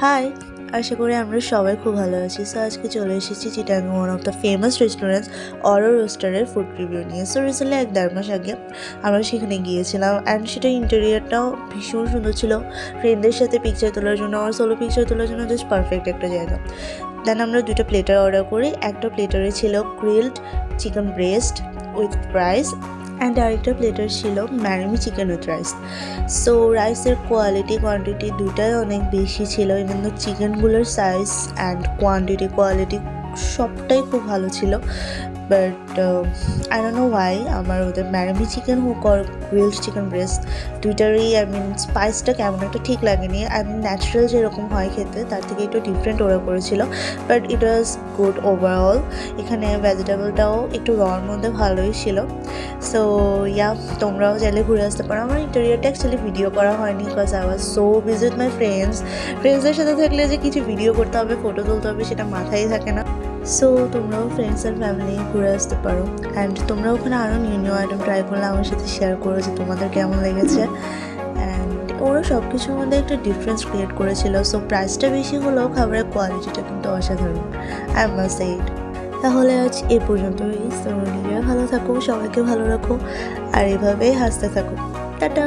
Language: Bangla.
হাই, আশা করি আমরা সবাই খুব ভালো আছি। সো আজকে চলে এসেছি Chittagong one of the famous restaurants অরো রোস্টারের ফুড রিভিউ নিয়ে। সো রিসেন্টলি 1-1.5 মাস আগে আমরা সেখানে গিয়েছিলাম অ্যান্ড সেটা ইন্টেরিয়ারটাও ভীষণ সুন্দর ছিল। ফ্রেন্ডদের সাথে পিকচার তোলার জন্য আর সোলো পিকচার তোলার জন্য জাস্ট পারফেক্ট একটা জায়গা। দেন আমরা 2টা প্লেটার অর্ডার করি। একটা প্লেটারে ছিল grilled chicken breast with rice and আরেকটা প্লেটার ছিল ম্যারিমি চিকেন উইথ রাইস। সো রাইসের কোয়ালিটি কোয়ান্টিটি দুটাই অনেক বেশি ছিল। ইভেন দ্য চিকেনগুলোর সাইজ অ্যান্ড কোয়ালিটি সবটাই খুব ভালো ছিল। But I don't know why আমার ওদের ম্যারিমি চিকেন হোক আর গ্রিলড চিকেন ব্রেস্ট দুইটারই স্পাইসটা কেমন একটা ঠিক লাগেনি। ন্যাচারাল যেরকম হয় খেতে তার থেকে একটু ডিফারেন্ট ওরা করেছিল, but it was good overall. এখানে ভেজিটেবলটাও একটু রর মধ্যে ভালোই ছিল। সো ইয়া, তোমরাও চাইলে ঘুরে আসতে পারো। আমার ইন্টেরিয়রটা অ্যাকচুয়ালি ভিডিও করা হয়নি because I was so busy with my ফ্রেন্ডসদের সাথে থাকলে যে কিছু ভিডিও করতে হবে, ফটো তুলতে হবে, সেটা মাথায় থাকে না। সো তোমরাও ফ্রেন্ডস অ্যান্ড ফ্যামিলি ঘুরে আসতে পারো অ্যান্ড তোমরা ওখানে আরও নিউ আইটেম ট্রাই করলে আমার সাথে শেয়ার করো যে তোমাদের কেমন লেগেছে। অ্যান্ড ওরা সব কিছুর মধ্যে একটা ডিফারেন্স ক্রিয়েট করেছিল। সো প্রাইসটা বেশি হলেও খাবারের কোয়ালিটিটা কিন্তু অসাধারণ, আই মাস্ট সে ইট। তাহলে আজ এ পর্যন্তই। সো নিজেরা ভালো থাকো, সবাইকে ভালো রাখো আর এভাবেই হাসতে থাকো। টাটা।